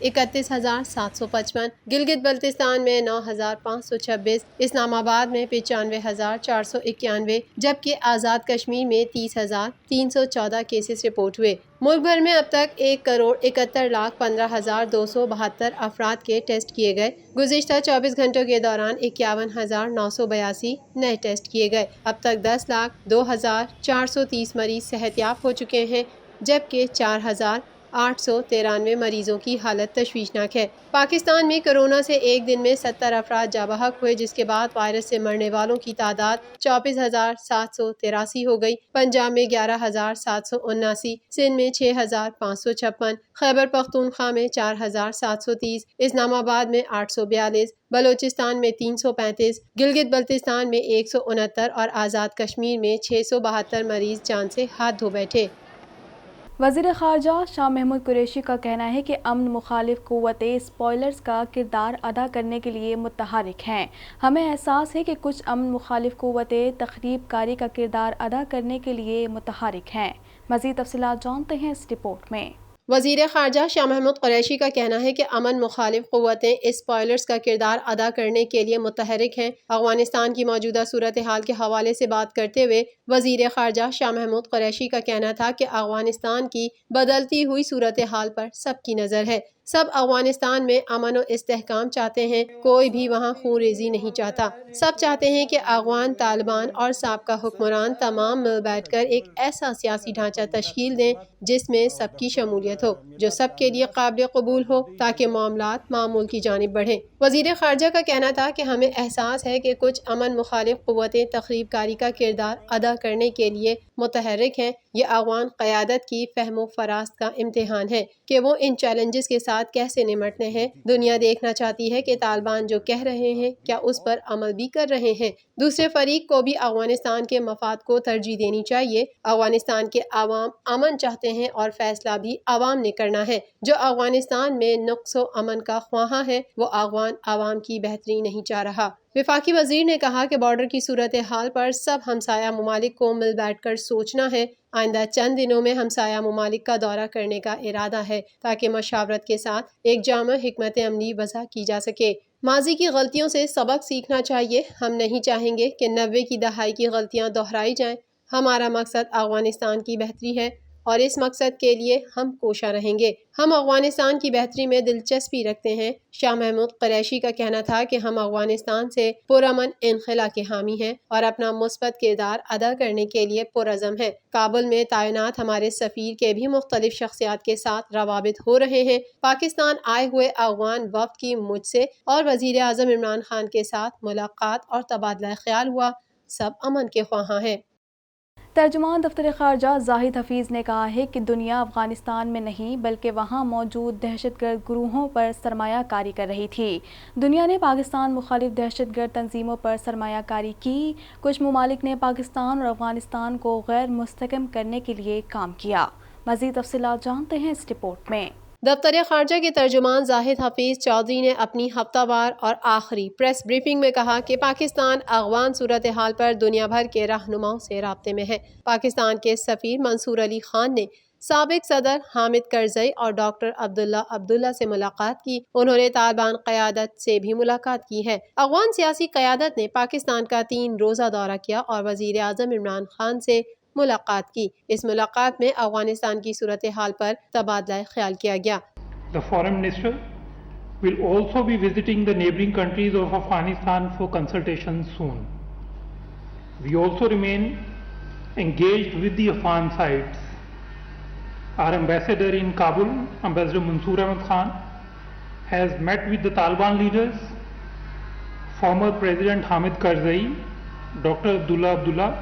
31,755, گلگت بلتستان میں 9,526، اسلام آباد میں 95,491، جبکہ آزاد کشمیر میں 30,314 کیسز رپورٹ ہوئے۔ ملک بھر میں اب تک 1,71,15,272 افراد کے ٹیسٹ کیے گئے۔ گزشتہ 24 گھنٹوں کے دوران 51,982 نئے ٹیسٹ کیے گئے۔ اب تک 10,02,430 مریض صحت یاب ہو چکے ہیں، جبکہ 4,893 مریضوں کی حالت تشویشناک ہے۔ پاکستان میں کورونا سے ایک دن میں 70 افراد جاں بحق ہوئے، جس کے بعد وائرس سے مرنے والوں کی تعداد 24,783 ہو گئی۔ پنجاب میں 11,779، سندھ میں 6,556، خیبر پختونخوا میں 4,730، اسلام آباد میں 842، بلوچستان میں 335، گلگت بلتستان میں 169 اور آزاد کشمیر میں 672 مریض جان سے ہاتھ دھو بیٹھے۔ وزیر خارجہ شاہ محمود قریشی کا کہنا ہے کہ امن مخالف قوتیں اسپوائلرز کا کردار ادا کرنے کے لیے متحرک ہیں۔ ہمیں احساس ہے کہ کچھ امن مخالف قوتیں تخریب کاری کا کردار ادا کرنے کے لیے متحرک ہیں۔ مزید تفصیلات جانتے ہیں اس رپورٹ میں۔ وزیر خارجہ شاہ محمود قریشی کا کہنا ہے کہ امن مخالف قوتیں اسپوائلرز کا کردار ادا کرنے کے لیے متحرک ہیں۔ افغانستان کی موجودہ صورتحال کے حوالے سے بات کرتے ہوئے وزیر خارجہ شاہ محمود قریشی کا کہنا تھا کہ افغانستان کی بدلتی ہوئی صورتحال پر سب کی نظر ہے۔ سب افغانستان میں امن و استحکام چاہتے ہیں، کوئی بھی وہاں خون ریزی نہیں چاہتا۔ سب چاہتے ہیں کہ افغان طالبان اور سابقہ حکمران تمام مل بیٹھ کر ایک ایسا سیاسی ڈھانچہ تشکیل دیں جس میں سب کی شمولیت ہو، جو سب کے لیے قابل قبول ہو، تاکہ معاملات معمول کی جانب بڑھیں۔ وزیر خارجہ کا کہنا تھا کہ ہمیں احساس ہے کہ کچھ امن مخالف قوتیں تخریب کاری کا کردار ادا کرنے کے لیے متحرک ہیں۔ یہ افغان قیادت کی فہم و فراست کا امتحان ہے کہ وہ ان چیلنجز کے ساتھ کیسے نمٹنے ہیں۔ دنیا دیکھنا چاہتی ہے کہ طالبان جو کہہ رہے ہیں کیا اس پر عمل بھی کر رہے ہیں۔ دوسرے فریق کو بھی افغانستان کے مفاد کو ترجیح دینی چاہیے۔ افغانستان کے عوام امن چاہتے ہیں اور فیصلہ بھی عوام نے کرنا ہے۔ جو افغانستان میں نقص و امن کا خواہاں ہے وہ افغان عوام کی بہتری نہیں چاہ رہا۔ وفاقی وزیر نے کہا کہ بارڈر کی صورتحال پر سب ہمسایہ ممالک کو مل بیٹھ کر سوچنا ہے۔ آئندہ چند دنوں میں ہمسایہ ممالک کا دورہ کرنے کا ارادہ ہے تاکہ مشاورت کے ساتھ ایک جامع حکمت عملی وضع کی جا سکے۔ ماضی کی غلطیوں سے سبق سیکھنا چاہیے۔ ہم نہیں چاہیں گے کہ 90 کی دہائی کی غلطیاں دہرائی جائیں۔ ہمارا مقصد افغانستان کی بہتری ہے اور اس مقصد کے لیے ہم کوشاں رہیں گے۔ ہم افغانستان کی بہتری میں دلچسپی رکھتے ہیں۔ شاہ محمود قریشی کا کہنا تھا کہ ہم افغانستان سے پرامن انخلا کے حامی ہیں اور اپنا مثبت کردار ادا کرنے کے لیے پرعزم ہیں۔ کابل میں تعینات ہمارے سفیر کے بھی مختلف شخصیات کے ساتھ روابط ہو رہے ہیں۔ پاکستان آئے ہوئے افغان وفد کی مجھ سے اور وزیر اعظم عمران خان کے ساتھ ملاقات اور تبادلہ خیال ہوا۔ سب امن کے خواہاں ہیں۔ ترجمان دفتر خارجہ زاہد حفیظ نے کہا ہے کہ دنیا افغانستان میں نہیں بلکہ وہاں موجود دہشت گرد گروہوں پر سرمایہ کاری کر رہی تھی۔ دنیا نے پاکستان مخالف دہشت گرد تنظیموں پر سرمایہ کاری کی۔ کچھ ممالک نے پاکستان اور افغانستان کو غیر مستحکم کرنے کے لیے کام کیا۔ مزید تفصیلات جانتے ہیں اس رپورٹ میں۔ دفتر خارجہ کے ترجمان زاہد حفیظ چودھری نے اپنی ہفتہ وار اور آخری پریس بریفنگ میں کہا کہ پاکستان افغان صورتحال پر دنیا بھر کے رہنماؤں سے رابطے میں ہے۔ پاکستان کے سفیر منصور علی خان نے سابق صدر حامد کرزئی اور ڈاکٹر عبداللہ سے ملاقات کی۔ انہوں نے طالبان قیادت سے بھی ملاقات کی ہے۔ افغان سیاسی قیادت نے پاکستان کا 3 روزہ دورہ کیا اور وزیر اعظم عمران خان سے ملاقات کی۔ اس ملاقات میں افغانستان کی صورتحال پر تبادلہ خیال کیا گیا۔ The foreign minister will also be visiting the neighboring countries of Afghanistan for consultations soon. We also remain engaged with the Afghan sides. Our ambassador in Kabul, Ambassador Mansoor Ahmad Khan, has met with the Taliban leaders, former President Hamid Karzai, Dr. Abdullah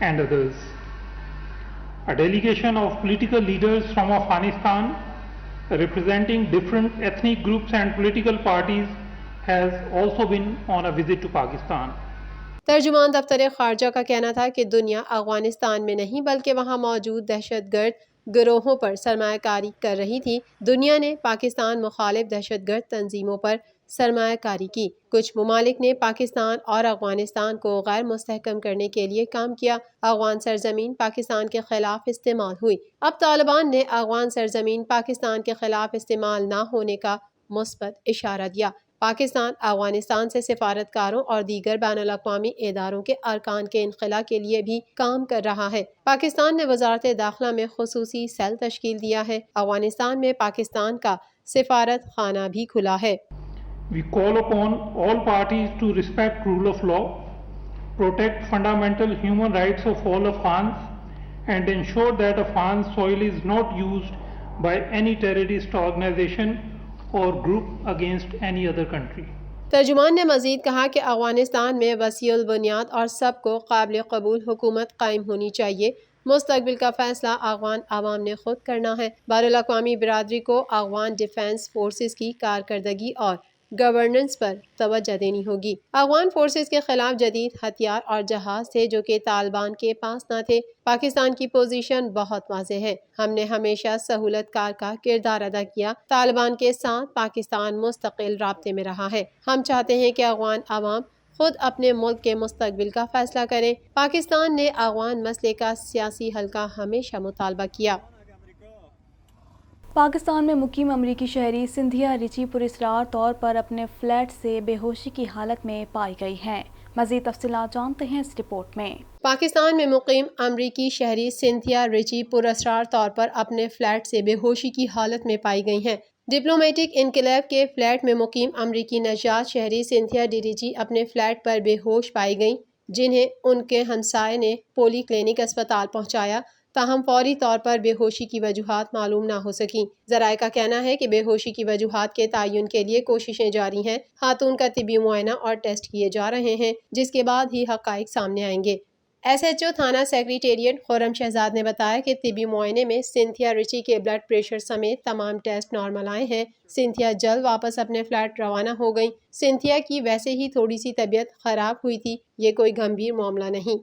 and others. A delegation of political leaders from Afghanistan representing different ethnic groups and political parties has also been on a visit to Pakistan. ترجمان دفتر خارجہ کا کہنا تھا کہ دنیا افغانستان میں نہیں بلکہ وہاں موجود دہشت گرد گروہوں پر سرمایہ کاری کر رہی تھی۔ دنیا نے پاکستان مخالف دہشت گرد تنظیموں پر سرمایہ کاری کی۔ کچھ ممالک نے پاکستان اور افغانستان کو غیر مستحکم کرنے کے لیے کام کیا۔ افغان سرزمین پاکستان کے خلاف استعمال ہوئی۔ اب طالبان نے افغان سرزمین پاکستان کے خلاف استعمال نہ ہونے کا مثبت اشارہ دیا۔ پاکستان افغانستان سے سفارتکاروں اور دیگر بین الاقوامی اداروں کے ارکان کے انخلاء کے لیے بھی کام کر رہا ہے۔ پاکستان نے وزارت داخلہ میں خصوصی سیل تشکیل دیا ہے۔ افغانستان میں پاکستان کا سفارت خانہ بھی کھلا ہے۔ We call upon all parties to respect rule of law, protect fundamental human rights of all Afghans, and ensure that Afghan soil is not used by any terrorist organization or group against any other country. ترجمان نے مزید کہا کہ افغانستان میں وسیع البنیاد اور سب کو قابل قبول حکومت قائم ہونی چاہیے۔ مستقبل کا فیصلہ افغان عوام نے خود کرنا ہے۔ بین الاقوامی برادری کو افغان ڈیفنس فورسز کی کارکردگی اور گورننس پر توجہ دینی ہوگی۔ افغان فورسز کے خلاف جدید ہتھیار اور جہاز تھے جو کہ طالبان کے پاس نہ تھے۔ پاکستان کی پوزیشن بہت واضح ہے۔ ہم نے ہمیشہ سہولت کار کا کردار ادا کیا۔ طالبان کے ساتھ پاکستان مستقل رابطے میں رہا ہے۔ ہم چاہتے ہیں کہ افغان عوام خود اپنے ملک کے مستقبل کا فیصلہ کریں۔ پاکستان نے افغان مسئلے کا سیاسی حل کا ہمیشہ مطالبہ کیا۔ پاکستان میں مقیم امریکی شہری سندھیا ریچی پراسرار طور پر اپنے فلیٹ سے بے ہوشی کی حالت میں پائی گئی ہیں۔ مزید تفصیلات جانتے ہیں اس رپورٹ میں۔ پاکستان میں مقیم امریکی شہری سندھیا ریچی پراسرار طور پر اپنے فلیٹ سے بے ہوشی کی حالت میں پائی گئی ہیں۔ ڈپلومیٹک انکلیو کے فلیٹ میں مقیم امریکی نژاد شہری سندھیا ڈی ریچی اپنے فلیٹ پر بے ہوش پائی گئیں، جنہیں ان کے ہمسائے نے پولی کلینک اسپتال پہنچایا، تاہم فوری طور پر بے ہوشی کی وجوہات معلوم نہ ہو سکیں۔ ذرائع کا کہنا ہے کہ بے ہوشی کی وجوہات کے تعین کے لیے کوششیں جاری ہیں۔ خاتون کا طبی معائنہ اور ٹیسٹ کیے جا رہے ہیں، جس کے بعد ہی حقائق سامنے آئیں گے۔ ایس ایچ او تھانہ سیکریٹریٹ خرم شہزاد نے بتایا کہ طبی معائنے میں سنتھیا ریچی کے بلڈ پریشر سمیت تمام ٹیسٹ نارمل آئے ہیں۔ سنتھیا جلد واپس اپنے فلیٹ روانہ ہو گئیں۔ سنتھیا کی ویسے ہی تھوڑی سی طبیعت خراب ہوئی تھی، یہ کوئی گمبھیر معاملہ نہیں۔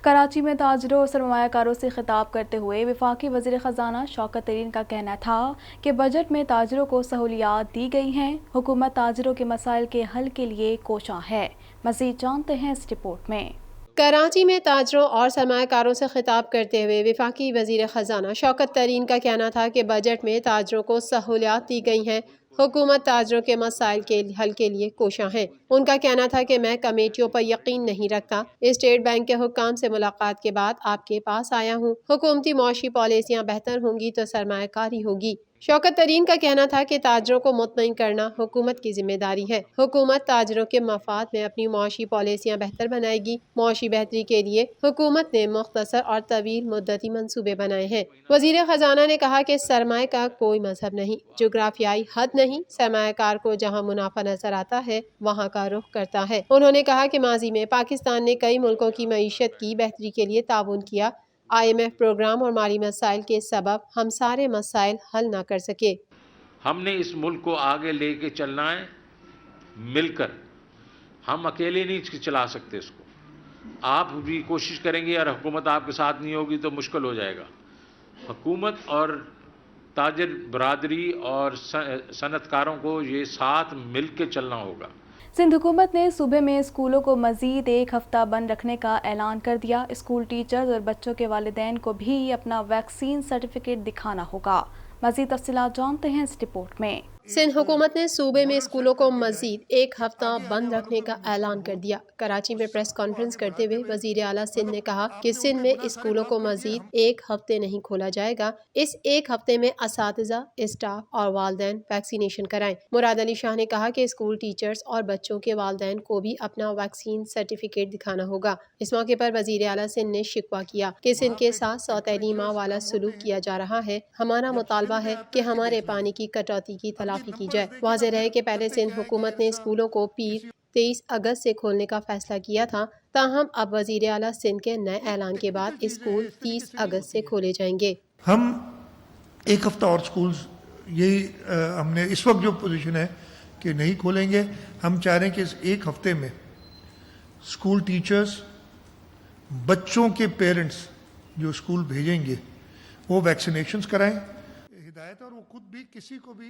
کراچی میں تاجروں اور سرمایہ کاروں سے خطاب کرتے ہوئے وفاقی وزیر خزانہ شوکت ترین کا کہنا تھا کہ بجٹ میں تاجروں کو سہولیات دی گئی ہیں۔ حکومت تاجروں کے مسائل کے حل کے لیے کوشاں ہے۔ مزید جانتے ہیں اس رپورٹ میں۔ کراچی میں تاجروں اور سرمایہ کاروں سے خطاب کرتے ہوئے وفاقی وزیر خزانہ شوکت ترین کا کہنا تھا کہ بجٹ میں تاجروں کو سہولیات دی گئی ہیں۔ حکومت تاجروں کے مسائل کے حل کے لیے کوشاں ہے۔ ان کا کہنا تھا کہ میں کمیٹیوں پر یقین نہیں رکھتا، اسٹیٹ بینک کے حکام سے ملاقات کے بعد آپ کے پاس آیا ہوں۔ حکومتی معاشی پالیسیاں بہتر ہوں گی تو سرمایہ کاری ہوگی۔ شوکت ترین کا کہنا تھا کہ تاجروں کو مطمئن کرنا حکومت کی ذمہ داری ہے۔ حکومت تاجروں کے مفاد میں اپنی معاشی پالیسیاں بہتر بنائے گی۔ معاشی بہتری کے لیے حکومت نے مختصر اور طویل مدتی منصوبے بنائے ہیں۔ وزیر خزانہ نے کہا کہ سرمایہ کا کوئی مذہب نہیں، جغرافیائی حد نہیں، سرمایہ کار کو جہاں منافع نظر آتا ہے وہاں کا رخ کرتا ہے۔ انہوں نے کہا کہ ماضی میں پاکستان نے کئی ملکوں کی معیشت کی بہتری کے لیے تعاون کیا۔ IMF پروگرام اور مالی مسائل کے سبب ہم سارے مسائل حل نہ کر سکے۔ ہم نے اس ملک کو آگے لے کے چلنا ہے مل کر، ہم اکیلے نہیں چلا سکتے اس کو۔ آپ بھی کوشش کریں گے اور حکومت آپ کے ساتھ نہیں ہوگی تو مشکل ہو جائے گا۔ حکومت اور تاجر برادری اور صنعت کاروں کو یہ ساتھ مل کے چلنا ہوگا۔ سندھ حکومت نے صوبے میں اسکولوں کو مزید ایک ہفتہ بند رکھنے کا اعلان کر دیا۔ اسکول ٹیچرز اور بچوں کے والدین کو بھی اپنا ویکسین سرٹیفکیٹ دکھانا ہوگا۔ مزید تفصیلات جانتے ہیں اس رپورٹ میں۔ سندھ حکومت نے صوبے میں اسکولوں کو مزید ایک ہفتہ بند رکھنے کا اعلان کر دیا۔ کراچی میں پریس کانفرنس کرتے ہوئے وزیر اعلیٰ سندھ نے کہا کہ سندھ میں اسکولوں کو مزید ایک ہفتے نہیں کھولا جائے گا۔ اس ایک ہفتے میں اساتذہ، اسٹاف اور والدین ویکسینیشن کرائیں۔ مراد علی شاہ نے کہا کہ اسکول ٹیچرز اور بچوں کے والدین کو بھی اپنا ویکسین سرٹیفکیٹ دکھانا ہوگا۔ اس موقع پر وزیر اعلیٰ سندھ نے شکوہ کیا کہ سندھ کے ساتھ سوتیلی ماں والا سلوک کیا جا رہا ہے۔ ہمارا مطالبہ ہے کہ ہمارے پانی کی کٹوتی کی تلافی کی جائے۔ واضح رہے کہ پہلے سندھ حکومت نے اسکولوں کو پیر 23 اگست سے کھولنے کا فیصلہ کیا تھا، تاہم اب وزیر اعلیٰ سندھ کے نئے اعلان کے بعد اسکول 30 اگست سے کھولے جائیں گے۔ ہم ایک ہفتہ اور اسکولز، یہی ہم نے اس وقت جو پوزیشن ہے کہ نہیں کھولیں گے۔ ہم چاہ رہے ہیں کہ اس ایک ہفتے میں اسکول ٹیچرز، بچوں کے پیرنٹس جو اسکول بھیجیں گے وہ ویکسینیشنز کرائیں۔ ہدایت ہے اور وہ خود بھی کسی کو بھی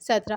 17